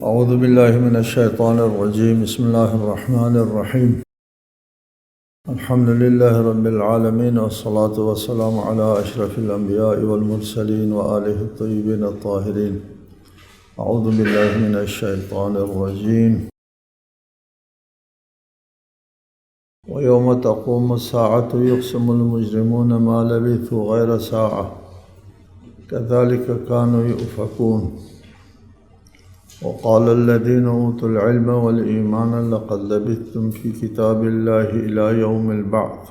اعوذ باللہ من الشیطان الرجیم بسم اللہ الرحمن الرحیم الحمد للہ رب العالمین والصلاة والسلام علی اشرف الانبیاء والمرسلین وآلہ الطیبین الطاہرین اعوذ باللہ من الشیطان الرجیم ویوم تقوم الساعة یقسم المجرمون ما لبثوا غیر ساعة کذلک کانوا یؤفکون وقال الذين أوتوا العلم والإيمان لقد لبثتم في كتاب الله إلى يوم البعث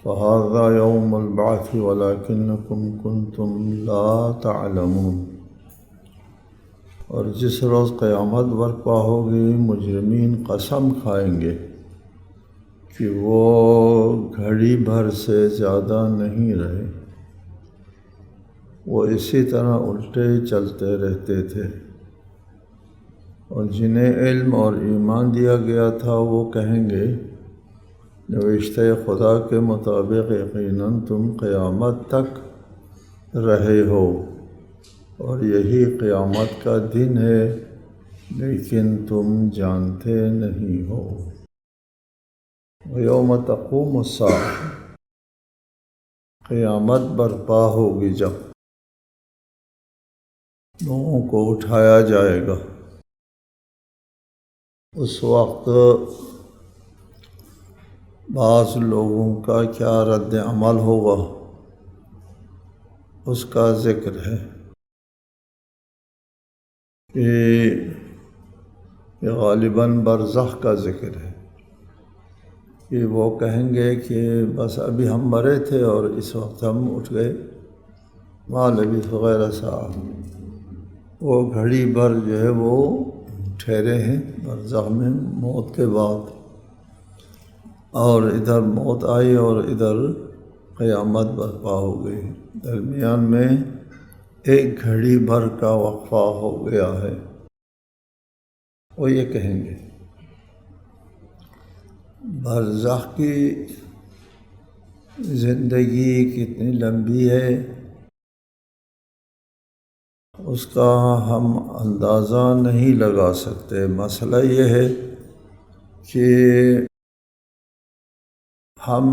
فهذا يوم البعث ولكنكم كنتم لا تعلمون۔ اور جس روز قیامت برپا ہوگی مجرمین قسم کھائیں گے کہ وہ گھڑی بھر سے زیادہ نہیں رہے، وہ اسی طرح الٹے چلتے رہتے تھے، اور جنہیں علم اور ایمان دیا گیا تھا وہ کہیں گے نوشتہ خدا کے مطابق یقیناً تم قیامت تک رہے ہو اور یہی قیامت کا دن ہے، لیکن تم جانتے نہیں ہو۔ یوم تقوم الساعہ، قیامت برپا ہوگی جب لوگوں کو اٹھایا جائے گا، اس وقت بعض لوگوں کا کیا رد عمل ہوگا اس کا ذکر ہے کہ یہ غالباً برزخ کا ذکر ہے کہ وہ کہیں گے کہ بس ابھی ہم مرے تھے اور اس وقت ہم اٹھ گئے، ما لبث غیر ساعہ، وہ گھڑی بھر جو ہے وہ ٹھہرے ہیں برزخ میں موت کے بعد، اور ادھر موت آئی اور ادھر قیامت برپا ہو گئی، درمیان میں ایک گھڑی بھر کا وقفہ ہو گیا ہے۔ وہ یہ کہیں گے برزخ کی زندگی کتنی لمبی ہے اس کا ہم اندازہ نہیں لگا سکتے۔ مسئلہ یہ ہے کہ ہم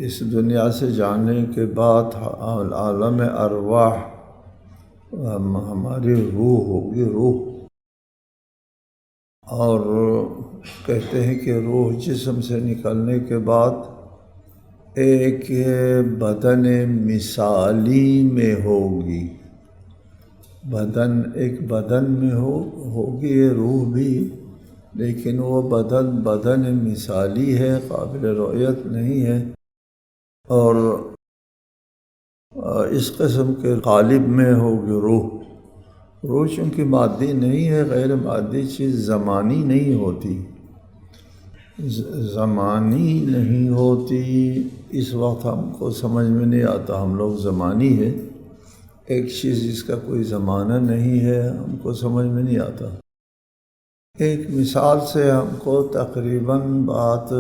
اس دنیا سے جانے کے بعد عالم ارواح ہماری روح ہوگی، روح، اور کہتے ہیں کہ روح جسم سے نکلنے کے بعد ایک بدن مثالی میں ہوگی، ایک بدن میں ہوگی یہ روح بھی، لیکن وہ بدن مثالی ہے، قابل رؤیت نہیں ہے، اور اس قسم کے قالب میں ہوگی روح چونکہ مادی نہیں ہے، غیر مادی چیز زمانی نہیں ہوتی، اس وقت ہم کو سمجھ میں نہیں آتا، ہم لوگ زمانی ہے، ایک چیز جس کا کوئی زمانہ نہیں ہے ہم کو سمجھ میں نہیں آتا۔ ایک مثال سے ہم کو تقریباً بات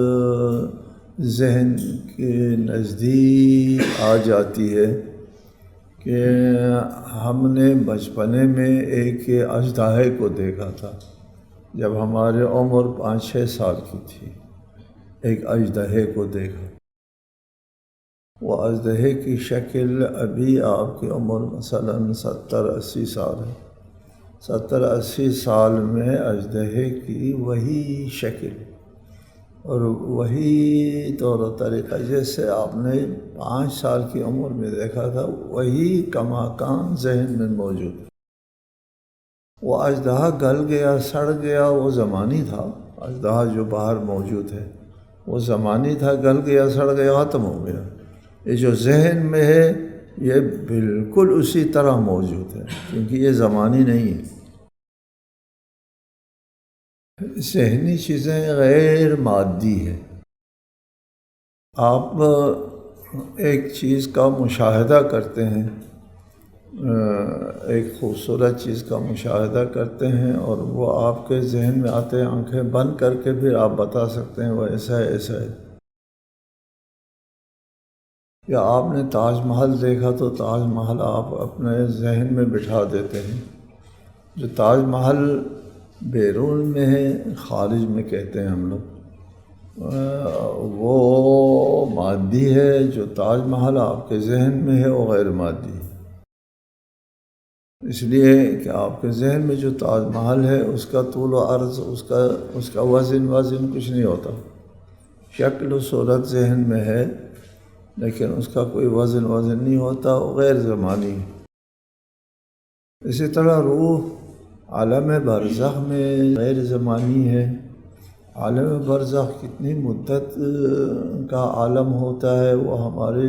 ذہن کے نزدیک آ جاتی ہے کہ ہم نے بچپنے میں ایک اژدہے کو دیکھا تھا، جب ہمارے عمر 5-6 سال کی تھی، ایک اژدہے کو دیکھا۔ وہ اژدہے کی شکل ابھی آپ کی عمر مثلاً 70-80 سال ہے، 70-80 سال میں اژدہے کی وہی شکل اور وہی طور و طریقہ جیسے آپ نے 5 سال کی عمر میں دیکھا تھا، وہی کماکان ذہن میں موجود ہے۔ وہ اژدہا گل گیا، سڑ گیا، وہ زمانی تھا، اژدہا جو باہر موجود ہے وہ زمانی تھا، گل گیا، سڑ گیا، ختم ہو گیا۔ یہ جو ذہن میں ہے یہ بالکل اسی طرح موجود ہے، کیونکہ یہ زمانی نہیں ہے۔ ذہنی چیزیں غیر مادی ہے۔ آپ ایک چیز کا مشاہدہ کرتے ہیں، ایک خوبصورت چیز کا مشاہدہ کرتے ہیں اور وہ آپ کے ذہن میں آتے ہیں، آنکھیں بند کر کے پھر آپ بتا سکتے ہیں وہ ایسا ہے، ایسا ہے۔ یا آپ نے تاج محل دیکھا تو تاج محل آپ اپنے ذہن میں بٹھا دیتے ہیں، جو تاج محل بیرون میں ہے، خارج میں کہتے ہیں ہم لوگ، وہ مادی ہے. جو تاج محل آپ کے ذہن میں ہے وہ غیر مادی ہے. اس لیے کہ آپ کے ذہن میں جو تاج محل ہے اس کا طول و عرض، اس کا وزن کچھ نہیں ہوتا. شکل و صورت ذہن میں ہے لیکن اس کا کوئی وزن نہیں ہوتا، وہ غیر زمانی ہے. اسی طرح روح عالم برزخ میں غیر زمانی ہے. عالم برزخ کتنی مدت کا عالم ہوتا ہے، وہ ہمارے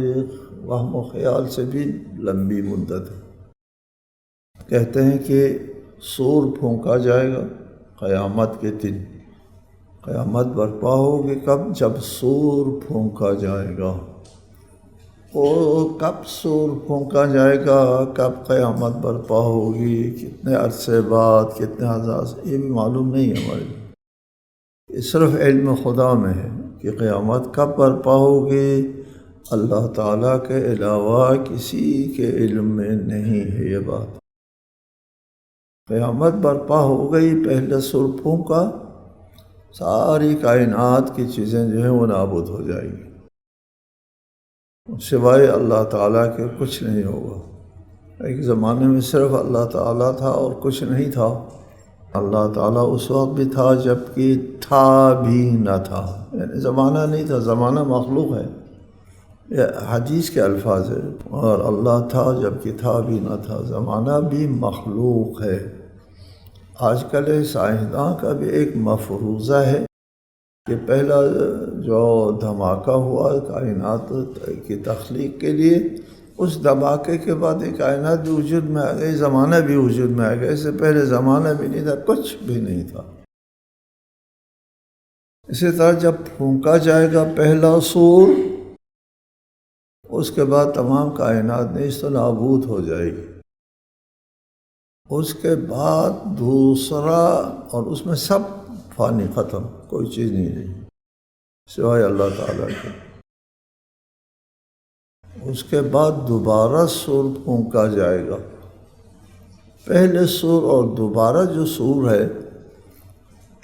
وہم و خیال سے بھی لمبی مدت ہے. کہتے ہیں کہ سور پھونکا جائے گا قیامت کے دن. قیامت برپا ہوگی کب؟ جب سور پھونکا جائے گا. وہ کب سور پھونکا جائے گا، کب قیامت برپا ہوگی، کتنے عرصے بعد، کتنے ہزار، یہ بھی معلوم نہیں ہے ہمارے لیے. یہ صرف علم خدا میں ہے کہ قیامت کب برپا ہوگی. اللہ تعالیٰ کے علاوہ کسی کے علم میں نہیں ہے یہ بات. قیامت برپا ہو گئی، پہلے سور پھونکا، ساری کائنات کی چیزیں جو ہیں وہ نابود ہو جائیں گی. سوائے اللہ تعالیٰ کے کچھ نہیں ہوگا. ایک زمانے میں صرف اللہ تعالیٰ تھا اور کچھ نہیں تھا. اللہ تعالیٰ اس وقت بھی تھا جب کہ تھا بھی نہ تھا، یعنی زمانہ نہیں تھا. زمانہ مخلوق ہے، یہ حدیث کے الفاظ ہے. اور اللہ تھا جب کہ تھا بھی نہ تھا. زمانہ بھی مخلوق ہے. آج کل سائنسداں کا بھی ایک مفروضہ ہے کہ پہلا جو دھماکہ ہوا کائنات کی تخلیق کے لیے، اس دھماکے کے بعد یہ کائنات بھی وجود میں آ گئی، زمانہ بھی وجود میں آ گیا. اس سے پہلے زمانہ بھی نہیں تھا، کچھ بھی نہیں تھا. اسی طرح جب پھونکا جائے گا پہلا سور، اس کے بعد تمام کائنات نیست و نابود ہو جائے گی. اس کے بعد دوسرا، اور اس میں سب فانی، ختم، کوئی چیز نہیں رہی سوائے اللہ تعالیٰ کے. اس کے بعد دوبارہ سور پھونکا جائے گا. پہلے سور اور دوبارہ جو سور ہے،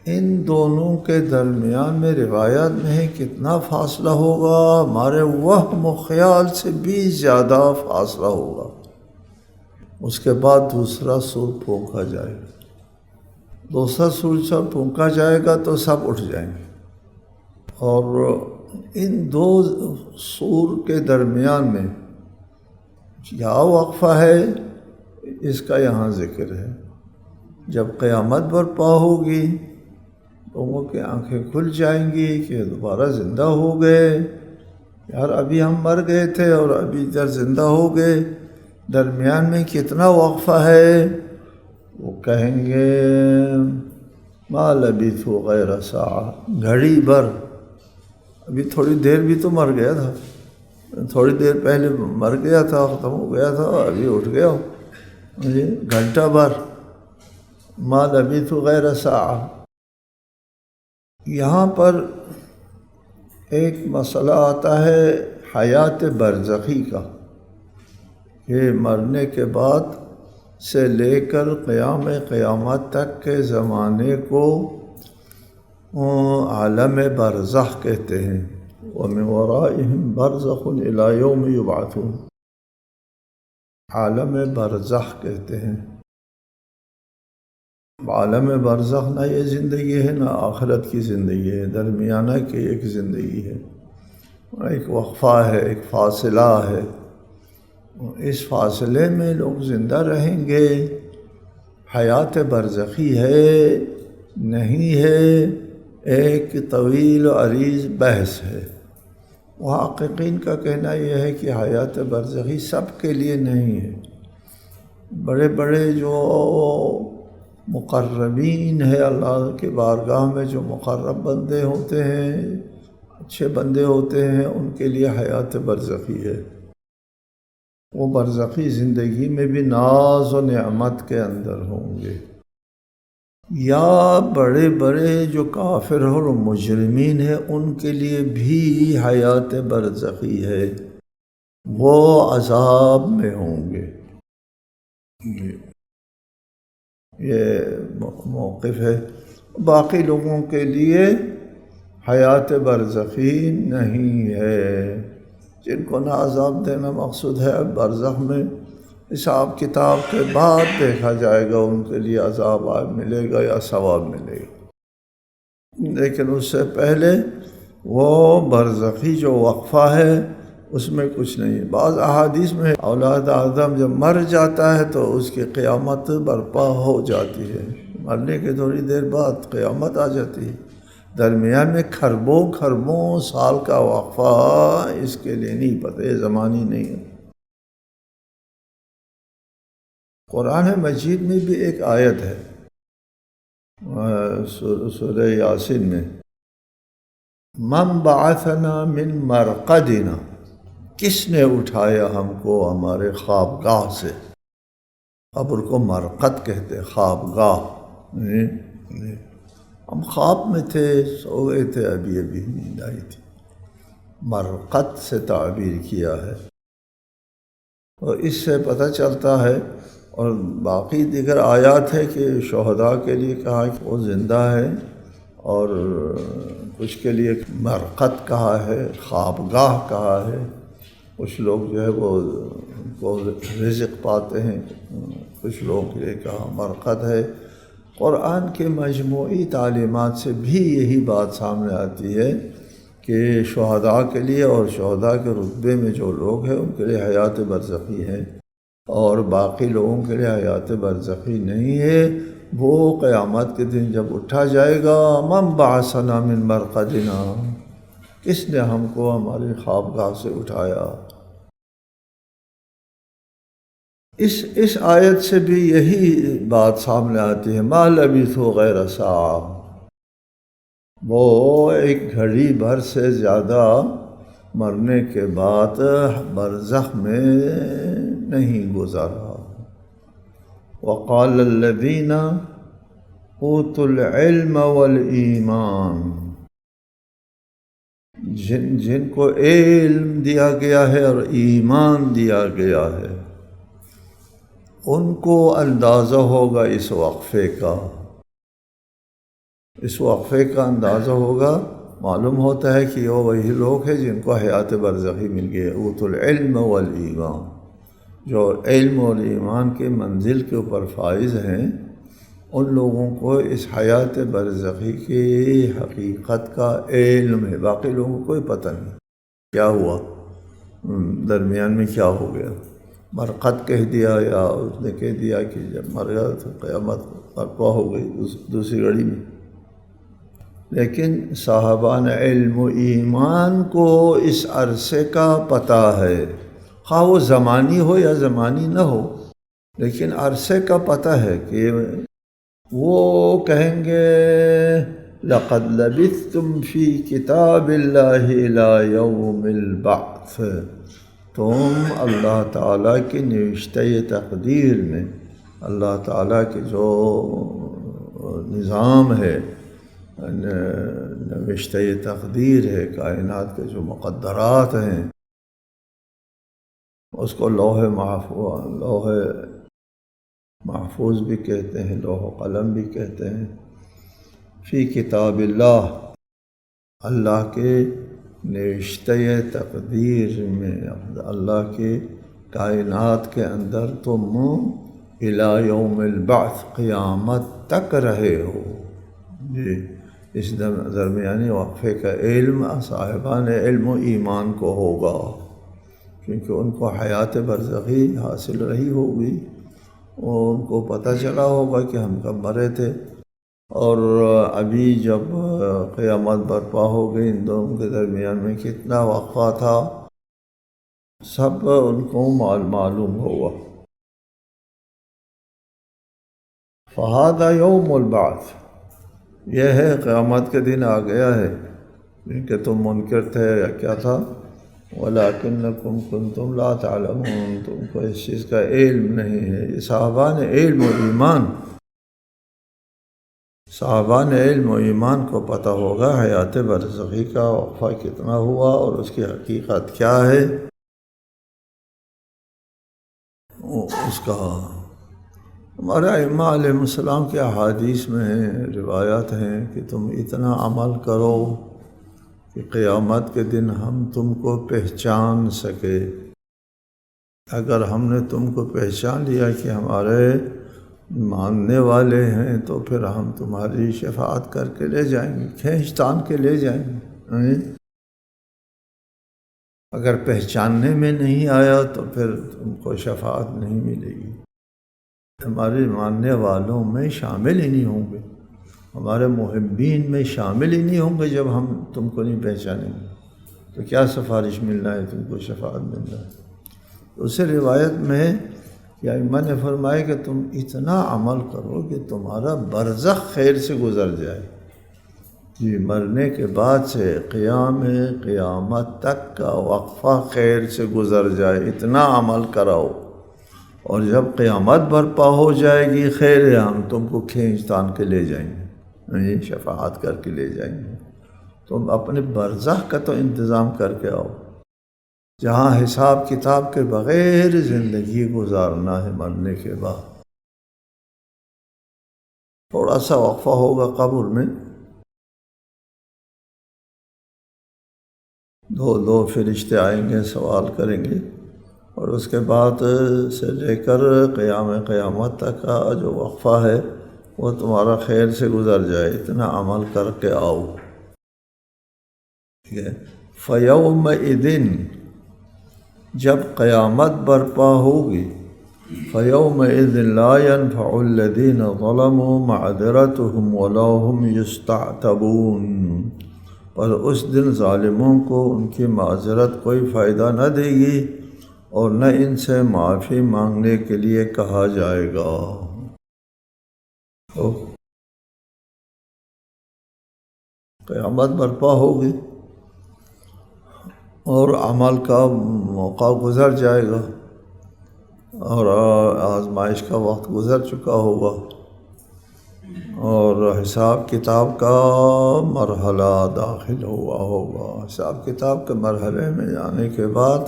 ان دونوں کے درمیان میں روایات میں ہے کتنا فاصلہ ہوگا، ہمارے وہم و خیال سے بھی زیادہ فاصلہ ہوگا. اس کے بعد دوسرا سور پھونکا جائے گا. دوسرا سور جب پھونکا جائے گا تو سب اٹھ جائیں گے. اور ان دو سور کے درمیان میں کیا وقفہ ہے، اس کا یہاں ذکر ہے. جب قیامت برپا ہوگی، لوگوں کی آنکھیں کھل جائیں گی کہ دوبارہ زندہ ہو گئے. یار ابھی ہم مر گئے تھے اور ابھی ادھر زندہ ہو گئے، درمیان میں کتنا وقفہ ہے. وہ کہیں گے ما لبثوا غیر ساعہ، گھڑی بھر. ابھی تھوڑی دیر بھی تو مر گیا تھا، تھوڑی دیر پہلے مر گیا تھا، ختم ہو گیا تھا، ابھی اٹھ گیا ہو. گھنٹہ بھر، ما لبثوا غیر ساعہ. یہاں پر ایک مسئلہ آتا ہے حیات برزخی کا، کہ مرنے کے بعد سے لے کر قیامت تک کے زمانے کو عالم برزخ کہتے ہیں. وَمِن وَرَائِهِمْ بَرْزَخٌ إِلَى يَوْمِ يُبْعَثُونَ. عالم برزخ کہتے ہیں. عالم برزخ نہ یہ زندگی ہے نہ آخرت کی زندگی ہے، درمیانہ کی ایک زندگی ہے، ایک وقفہ ہے، ایک فاصلہ ہے. اس فاصلے میں لوگ زندہ رہیں گے. حیات برزخی ہے نہیں ہے، ایک طویل و عریض بحث ہے. محققین کا کہنا یہ ہے کہ حیات برزخی سب کے لیے نہیں ہے. بڑے بڑے جو مقربین ہیں اللہ کے بارگاہ میں، جو مقرب بندے ہوتے ہیں، اچھے بندے ہوتے ہیں، ان کے لیے حیات برزخی ہے. وہ برزخی زندگی میں بھی ناز و نعمت کے اندر ہوں گے. یا بڑے بڑے جو کافر اور مجرمین ہیں، ان کے لیے بھی حیات برزخی ہے، وہ عذاب میں ہوں گے. یہ موقف ہے۔ باقی لوگوں کے لیے حیات برزخی نہیں ہے، جن کو نہ عذاب دینا مقصود ہے، برزخ میں حساب کتاب کے بعد دیکھا جائے گا ان کے لیے عذاب ملے گا یا ثواب ملے گا، لیکن اس سے پہلے وہ برزخی جو وقفہ ہے اس میں کچھ نہیں۔ بعض احادیث میں اولاد آدم جب مر جاتا ہے تو اس کی قیامت برپا ہو جاتی ہے، مرنے کے تھوڑی دیر بعد قیامت آ جاتی ہے، درمیان میں کھربوں سال کا وقفہ اس کے لیے نہیں پتہ، یہ زمانی نہیں ہے۔ قرآن مجید میں بھی ایک آیت ہے سورہ یاسین میں، من بعثنا من مرقدنا، کس نے اٹھایا ہم کو ہمارے خوابگاہ سے۔ قبر کو مرقد کہتے، خوابگاہ۔ ہم خواب میں تھے، سو گئے تھے، ابھی نیند آئی تھی، مرقد سے تعبیر کیا ہے۔ اور اس سے پتہ چلتا ہے، اور باقی دیگر آیات ہے کہ شہداء کے لیے کہا کہ وہ زندہ ہے، اور کچھ کے لیے مرقد کہا ہے، خوابگاہ کہا ہے۔ کچھ لوگ جو ہے وہ رزق پاتے ہیں، کچھ لوگوں کے لیے کہا مرقد ہے۔ قرآن کے مجموعی تعلیمات سے بھی یہی بات سامنے آتی ہے کہ شہداء کے لیے اور شہداء کے رتبے میں جو لوگ ہیں ان کے لیے حیات برزخی ہے، اور باقی لوگوں کے لیے حیات برزخی نہیں ہے۔ وہ قیامت کے دن جب اٹھا جائے گا، من بعثنا من مرقدنا، کس نے ہم کو ہماری خوابگاہ سے اٹھایا۔ اس آیت سے بھی یہی بات سامنے آتی ہے، ما لبثوا غیر ساعہ، وہ ایک گھڑی بھر سے زیادہ مرنے کے بعد برزخ میں نہیں گزارا۔ وقال الذین اوتوا العلم والایمان، جن کو علم دیا گیا ہے اور ایمان دیا گیا ہے، ان کو اندازہ ہوگا اس وقفے کا، اس وقفے کا اندازہ ہوگا۔ معلوم ہوتا ہے کہ وہ وہی لوگ ہیں جن کو حیات برزخی مل گئی، اوتوا العلم والایمان، جو علم اور ایمان کے منزل کے اوپر فائز ہیں، ان لوگوں کو اس حیات برزخی کی حقیقت کا علم ہے۔ باقی لوگوں کو کوئی پتہ نہیں کیا ہوا، درمیان میں کیا ہو گیا، مرقد کہہ دیا یا اس نے کہہ دیا کہ جب مر گیا تو قیامت برپا ہو گئی دوسری گھڑی میں۔ لیکن صاحبان علم و ایمان کو اس عرصے کا پتہ ہے، خواہ وہ زمانی ہو یا زمانی نہ ہو، لیکن عرصے کا پتہ ہے کہ وہ کہیں گے لقد لبثتم فی کتاب اللہ الی یوم البعث، تم اللہ تعالیٰ کی نوشتہ تقدیر میں، اللہ تعالیٰ کے جو نظام ہے، نوشتہ تقدیر ہے، کائنات کے جو مقدرات ہیں، اس کو لوح محفوظ بھی کہتے ہیں، لوح قلم بھی کہتے ہیں۔ فی کتاب اللہ، اللہ کے نوشتہ تقدیر میں، اللہ کے کائنات کے اندر تم الی یوم البعث، قیامت تک رہے ہو۔ جی، اس درمیانی وقفے کا علم صاحبان علم و ایمان کو ہوگا، کیونکہ ان کو حیات برزخی حاصل رہی ہوگی، اور ان کو پتہ چلا ہوگا کہ ہم کب مرے تھے، اور ابھی جب قیامت برپا ہو گئی ان دونوں کے درمیان میں کتنا وقفہ تھا، سب ان کو معلوم ہوگا۔ فہذا یوم البعث، یہ ہے قیامت کے دن آ گیا ہے، کیونکہ تم منکر تھے یا کیا تھا، وَلَٰكِنَّكُمْ كُنْتُمْ لَا تَعْلَمُونَ، تم کو اس چیز کا علم نہیں ہے۔ یہ صاحبان علم و ایمان، صاحبان علم و ایمان کو پتہ ہوگا حیات برزخی کا وقفہ کتنا ہوا اور اس کی حقیقت کیا ہے، اس کا ہمارے ائمہ علیہ السلام کے احادیث میں ہیں، روایات ہیں کہ تم اتنا عمل کرو کہ قیامت کے دن ہم تم کو پہچان سکے۔ اگر ہم نے تم کو پہچان لیا کہ ہمارے ماننے والے ہیں تو پھر ہم تمہاری شفاعت کر کے لے جائیں گے، کھینچ تان کے لے جائیں گے۔ اگر پہچاننے میں نہیں آیا تو پھر تم کو شفاعت نہیں ملے گی، ہمارے ماننے والوں میں شامل ہی نہیں ہوں گے، ہمارے محبین میں شامل ہی نہیں ہوں گے جب ہم تم کو نہیں پہچانیں گے، تو کیا سفارش ملنا ہے تم کو، شفاعت ملنا ہے۔ اس روایت میں کہ ائمہ نے فرمایا کہ تم اتنا عمل کرو کہ تمہارا برزخ خیر سے گزر جائے، جی مرنے کے بعد سے قیامت تک کا وقفہ خیر سے گزر جائے، اتنا عمل کراؤ، اور جب قیامت برپا ہو جائے گی خیر ہے، ہم تم کو کھینچ تان کے لے جائیں گے، شفاعت کر کے لے جائیں گے۔ تم اپنے برزخ کا تو انتظام کر کے آؤ، جہاں حساب کتاب کے بغیر زندگی گزارنا ہے مرنے کے بعد۔ تھوڑا سا وقفہ ہوگا قبر میں، دو فرشتے آئیں گے، سوال کریں گے، اور اس کے بعد سے لے کر قیامت تک کا جو وقفہ ہے وہ تمہارا خیر سے گزر جائے، اتنا عمل کر کے آؤ، ٹھیک ہے۔ فَيَوْمَئِذٍ، جب قیامت برپا ہوگی، فَيَوْمَئِذٍ لَا يَنْفَعُ الَّذِينَ ظَلَمُوا مَعْذِرَتُهُمْ وَلَا هُمْ يُسْتَعْتَبُونَ، پر اس دن ظالموں کو ان کی معذرت کوئی فائدہ نہ دے گی اور نہ ان سے معافی مانگنے کے لیے کہا جائے گا۔ تو قیامت برپا ہوگی اور عمل کا موقع گزر جائے گا اور آزمائش کا وقت گزر چکا ہوگا اور حساب کتاب کا مرحلہ داخل ہوا ہوگا۔ حساب کتاب کے مرحلے میں جانے کے بعد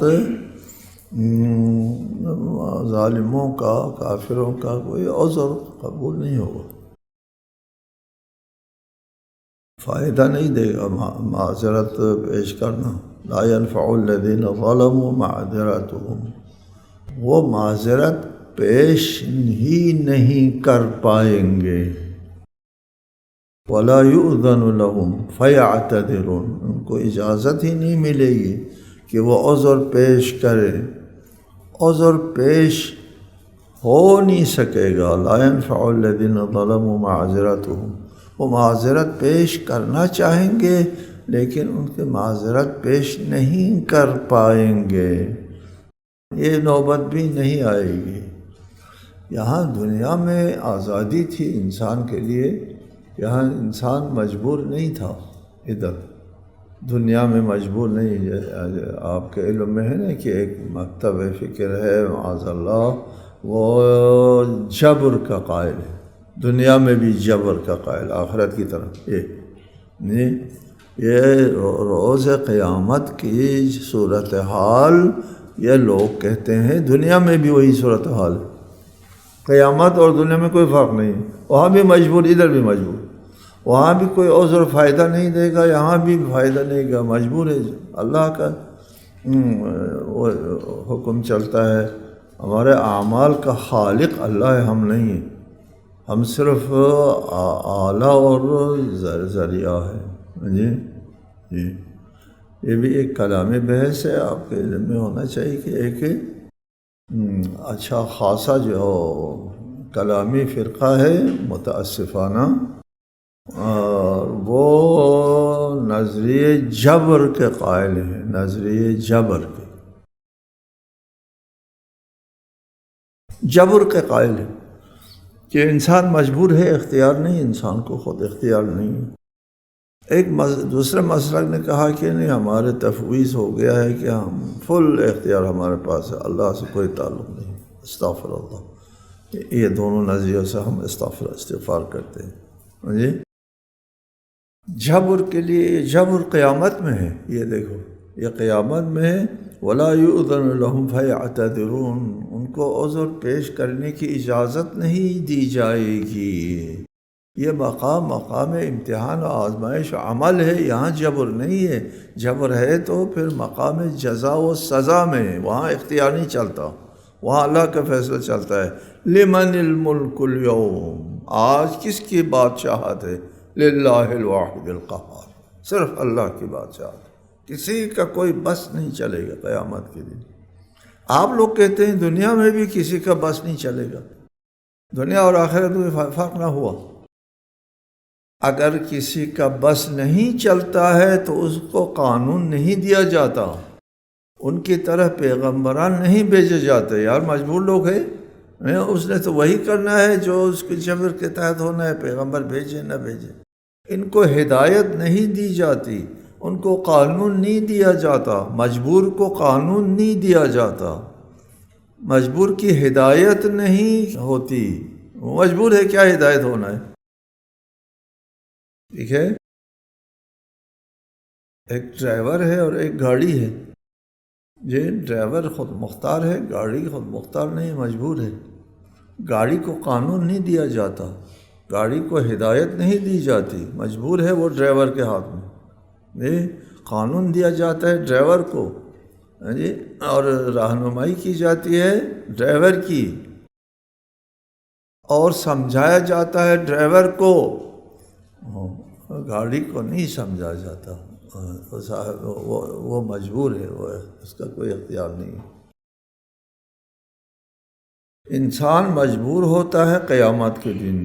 ظالموں کا، کافروں کا کوئی عذر قبول نہیں ہوگا، فائدہ نہیں دے گا معذرت پیش کرنا۔ لا ينفع الذین ظلموا معذرتهم، وہ معذرت پیش ہی نہیں کر پائیں گے۔ ولا يؤذن لهم فيعتذرون، ان کو اجازت ہی نہیں ملے گی کہ وہ عذر پیش کرے، عذر پیش ہو نہیں سکے گا۔ لا ينفع الذین ظلموا معذرتهم، وہ معذرت پیش کرنا چاہیں گے لیکن ان کی معذرت پیش نہیں کر پائیں گے، یہ نوبت بھی نہیں آئے گی۔ یہاں دنیا میں آزادی تھی انسان کے لیے، یہاں انسان مجبور نہیں تھا، ادھر دنیا میں مجبور نہیں۔ آپ کے علم میں ہے نا کہ ایک مکتب فکر ہے معاذ اللہ، وہ جبر کا قائل ہے، دنیا میں بھی جبر کا قائل، آخرت کی طرف۔ یہ روز قیامت کی صورتحال یہ لوگ کہتے ہیں دنیا میں بھی وہی صورتحال ہے، قیامت اور دنیا میں کوئی فرق نہیں، وہاں بھی مجبور، ادھر بھی مجبور، وہاں بھی کوئی عذر فائدہ نہیں دے گا، یہاں بھی فائدہ نہیں دے گا، مجبور ہے۔ اللہ کا وہ حکم چلتا ہے، ہمارے اعمال کا خالق اللہ ہے، ہم نہیں ہیں، ہم صرف آلہ اور ذریعہ ہے۔ جی یہ بھی ایک کلامی بحث ہے، آپ کے علم میں ہونا چاہیے کہ ایک اچھا خاصا جو کلامی فرقہ ہے متاسفانہ، اور وہ نظریے جبر کے قائل ہیں، نظریے جبر کے قائل ہیں کہ انسان مجبور ہے، اختیار نہیں، انسان کو خود اختیار نہیں ہے۔ ایک دوسرے مسلک نے کہا کہ نہیں، ہمارے تفویض ہو گیا ہے کہ ہم فل اختیار ہمارے پاس ہے، اللہ سے کوئی تعلق نہیں، استغفر اللہ۔ یہ دونوں نظریوں سے ہم استغفار کرتے ہیں۔ جی جبر کے لیے، جبر قیامت میں ہے، یہ دیکھو یہ قیامت میں ولا یؤذن لهم فیعتذرون، ان کو عذر پیش کرنے کی اجازت نہیں دی جائے گی۔ یہ مقام امتحان و آزمائش و عمل ہے، یہاں جبر نہیں ہے۔ جبر ہے تو پھر مقام جزا و سزا میں، وہاں اختیار نہیں چلتا، وہاں اللہ کا فیصلہ چلتا ہے۔ لمن الملک اليوم، آج کس کی بادشاہت ہے؟ للہ الواحد القہار، صرف اللہ کی بادشاہت، کسی کا کوئی بس نہیں چلے گا قیامت کے دن۔ آپ لوگ کہتے ہیں دنیا میں بھی کسی کا بس نہیں چلے گا، دنیا اور آخرت میں فرق نہ ہوا۔ اگر کسی کا بس نہیں چلتا ہے تو اس کو قانون نہیں دیا جاتا، ان کی طرح پیغمبران نہیں بھیجے جاتے۔ یار مجبور لوگ ہیں، اس نے تو وہی کرنا ہے جو اس کے جبر کے تحت ہونا ہے، پیغمبر بھیجے نہ بھیجے۔ ان کو ہدایت نہیں دی جاتی، ان کو قانون نہیں دیا جاتا، مجبور کو قانون نہیں دیا جاتا، مجبور کی ہدایت نہیں ہوتی۔ مجبور ہے، کیا ہدایت ہونا ہے؟ ٹھیک ہے، ایک ڈرائیور ہے اور ایک گاڑی ہے، یہ ڈرائیور خود مختار ہے، گاڑی خود مختار نہیں، مجبور ہے۔ گاڑی کو قانون نہیں دیا جاتا، گاڑی کو ہدایت نہیں دی جاتی، مجبور ہے وہ ڈرائیور کے ہاتھ میں۔ قانون دیا جاتا ہے ڈرائیور کو، جی، اور رہنمائی کی جاتی ہے ڈرائیور کی، اور سمجھایا جاتا ہے ڈرائیور کو، گاڑی کو نہیں سمجھا جاتا۔ وہ مجبور ہے، وہ اس کا کوئی اختیار نہیں ہے۔ انسان مجبور ہوتا ہے قیامت کے دن،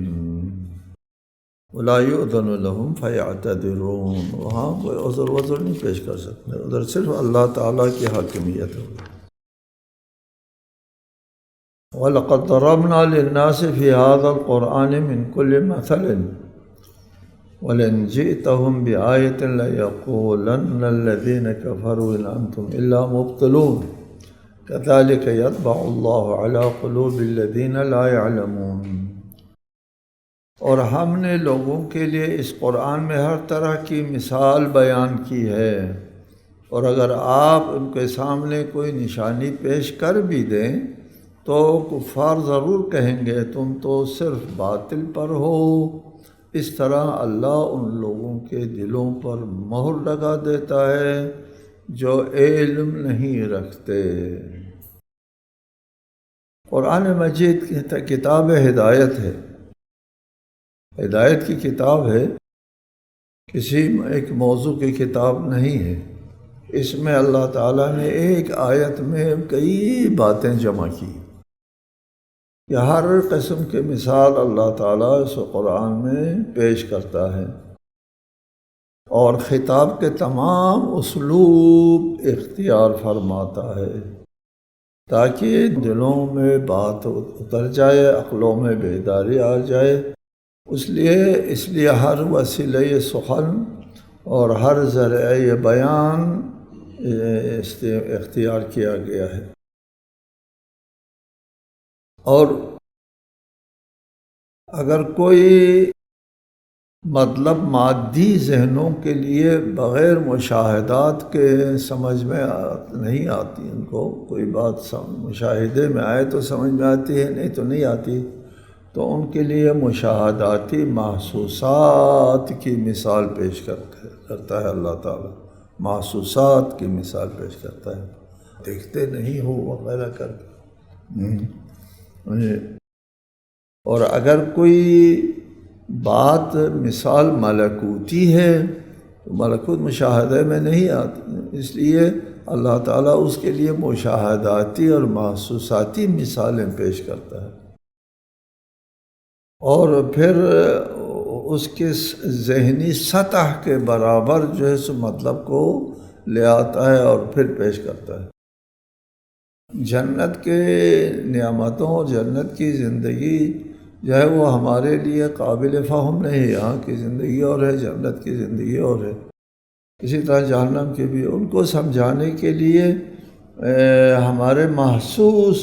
وَلَا يُؤْذَنُ لَهُمْ فَيَعْتَذِرُونَ، وہاں کوئی عذر نہیں پیش کر سکتے، ادھر صرف اللہ تعالیٰ کی حاکمیت ہوگی۔ وَلَقَدْ ضَرَبْنَا لِلنَّاسِ فِي هَذَا الْقُرْآنِ مِنْ كُلِّ مَثَلٍ وَلَئِنْ جِئْتَهُمْ بِآيَةٍ لَيَقُولَنَّ الَّذِينَ كَفَرُوا إِنْ أَنْتُمْ إِلَّا مُبْطِلُونَ كَذَلِكَ يَطْبَعُ اللَّهُ عَلَى قُلُوبِ الَّذِينَ لَا يَعْلَمُونَ۔ اور ہم نے لوگوں کے لیے اس قرآن میں ہر طرح کی مثال بیان کی ہے، اور اگر آپ ان کے سامنے کوئی نشانی پیش کر بھی دیں تو کفار ضرور کہیں گے تم تو صرف باطل پر ہو۔ اس طرح اللہ ان لوگوں کے دلوں پر مہر لگا دیتا ہے جو علم نہیں رکھتے۔ قرآن مجید کتاب ہدایت ہے، ہدایت کی کتاب ہے، کسی ایک موضوع کی کتاب نہیں ہے۔ اس میں اللہ تعالیٰ نے ایک آیت میں کئی باتیں جمع کی، کہ ہر قسم کی مثال اللہ تعالیٰ اس قرآن میں پیش کرتا ہے، اور خطاب کے تمام اسلوب اختیار فرماتا ہے تاکہ دلوں میں بات اتر جائے، عقلوں میں بیداری آ جائے۔ اس لیے ہر وسیلہ سخن اور ہر ذریعہ بیان اختیار کیا گیا ہے۔ اور اگر کوئی مطلب مادی ذہنوں کے لیے بغیر مشاہدات کے سمجھ میں نہیں آتی، ان کو کوئی بات مشاہدے میں آئے تو سمجھ میں آتی ہے، نہیں تو نہیں آتی، تو ان کے لیے مشاہداتی محسوسات کی مثال پیش کرتا ہے اللہ تعالیٰ، محسوسات کی مثال پیش کرتا ہے، دیکھتے نہیں ہو وغیرہ کر کے۔ اور اگر کوئی بات مثال ملکوتی ہے تو ملکوت مشاہدے میں نہیں آتی، اس لیے اللہ تعالیٰ اس کے لیے مشاہداتی اور محسوساتی مثالیں پیش کرتا ہے، اور پھر اس کے ذہنی سطح کے برابر جو ہے اس مطلب کو لے آتا ہے اور پھر پیش کرتا ہے۔ جنت کے نعمتوں اور جنت کی زندگی جو ہے وہ ہمارے لیے قابل فہم نہیں ہے، یہاں کی زندگی اور ہے، جنت کی زندگی اور ہے، اسی طرح جہنم کی بھی۔ ان کو سمجھانے کے لیے ہمارے محسوس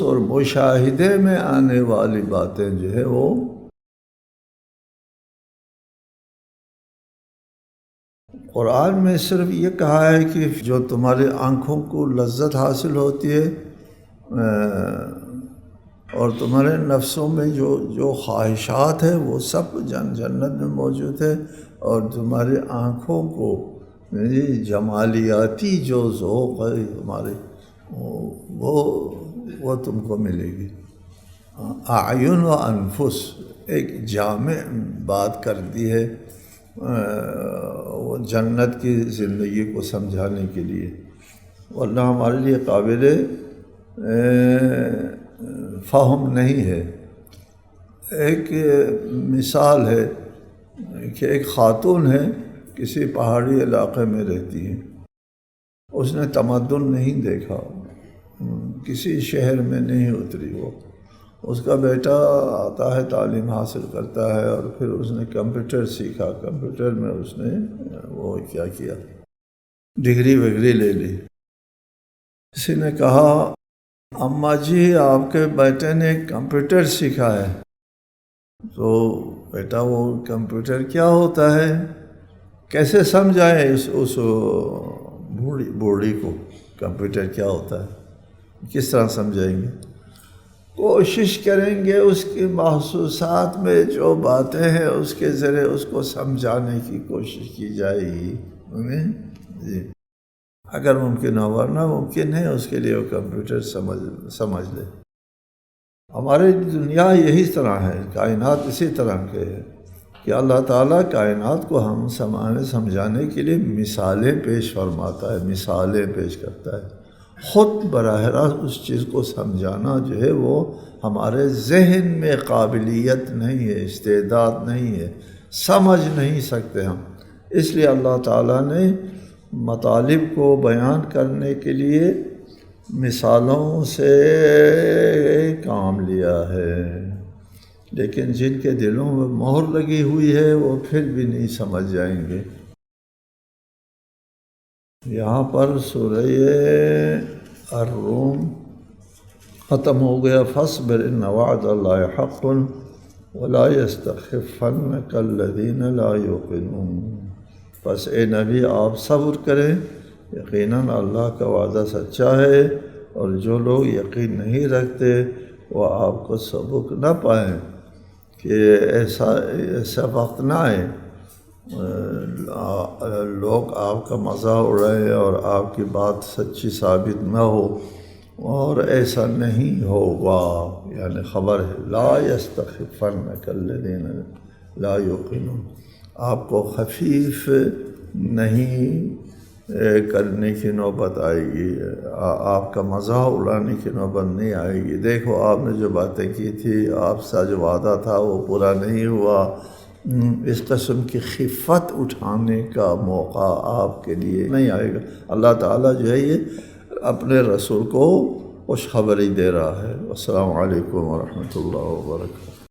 اور مشاہدے میں آنے والی باتیں جو ہے وہ قرآن میں صرف یہ کہا ہے کہ جو تمہاری آنکھوں کو لذت حاصل ہوتی ہے اور تمہارے نفسوں میں جو خواہشات ہے وہ سب جنت میں موجود ہے، اور تمہاری آنکھوں کو جمالیاتی جو ذوق ہے تمہارے وہ تم کو ملے گی۔ اعین و انفس ایک جامع بات کر دی ہے وہ جنت کی زندگی کو سمجھانے کے لیے، ورنہ ہمارے لیے قابل فہم نہیں ہے۔ ایک مثال ہے کہ ایک خاتون ہے، کسی پہاڑی علاقے میں رہتی ہے، اس نے تمدن نہیں دیکھا، کسی شہر میں نہیں اتری، وہ اس کا بیٹا آتا ہے، تعلیم حاصل کرتا ہے، اور پھر اس نے کمپیوٹر سیکھا، کمپیوٹر میں اس نے وہ کیا ڈگری وگری لے لی۔ کسی نے کہا اماں جی آپ کے بیٹے نے کمپیوٹر سیکھا ہے، تو بیٹا وہ کمپیوٹر کیا ہوتا ہے، کیسے سمجھائیں اس بوڑھی کو کمپیوٹر کیا ہوتا ہے، کس طرح سمجھائیں گے؟ کوشش کریں گے اس کی محسوسات میں جو باتیں ہیں اس کے ذریعے اس کو سمجھانے کی کوشش کی جائے گی جی، اگر ممکن ہو، ورنہ ممکن ہے اس کے لیے وہ کمپیوٹر سمجھ لے۔ ہماری دنیا یہی طرح ہے، کائنات اسی طرح کے ہے کہ اللہ تعالیٰ کائنات کو ہم سمجھانے کے لیے مثالیں پیش فرماتا ہے، مثالیں پیش کرتا ہے۔ خود براہ راست اس چیز کو سمجھانا جو ہے وہ ہمارے ذہن میں قابلیت نہیں ہے، استعداد نہیں ہے، سمجھ نہیں سکتے ہم۔ اس لیے اللہ تعالیٰ نے مطالب کو بیان کرنے کے لیے مثالوں سے کام لیا ہے، لیکن جن کے دلوں میں مہر لگی ہوئی ہے وہ پھر بھی نہیں سمجھ جائیں گے۔ یہاں پر سورہ الروم ختم ہو گیا۔ فاصبر ان وعد اللہ حق ولا یستخفنک الذین لا یوقنون۔ پس اے نبی آپ صبر کریں، یقیناً اللہ کا وعدہ سچا ہے، اور جو لوگ یقین نہیں رکھتے وہ آپ کو سبق نہ پائیں کہ ایسا وقت نہ آئے لوگ آپ کا مذاق اڑائیں اور آپ کی بات سچی ثابت نہ ہو، اور ایسا نہیں ہوگا، یعنی خبر ہے لا یستخفنک الذین لا یوقنون، آپ کو خفیف نہیں کرنے کی نوبت آئے گی، آپ کا مذاق اڑانے کی نوبت نہیں آئے گی۔ دیکھو آپ نے جو باتیں کی تھی، آپ سے جو وعدہ تھا وہ پورا نہیں ہوا، اس قسم کی خفت اٹھانے کا موقع آپ کے لیے نہیں آئے گا۔ اللہ تعالیٰ جو ہے یہ اپنے رسول کو خوشخبری دے رہا ہے۔ السلام علیکم ورحمۃ اللہ وبرکاتہ۔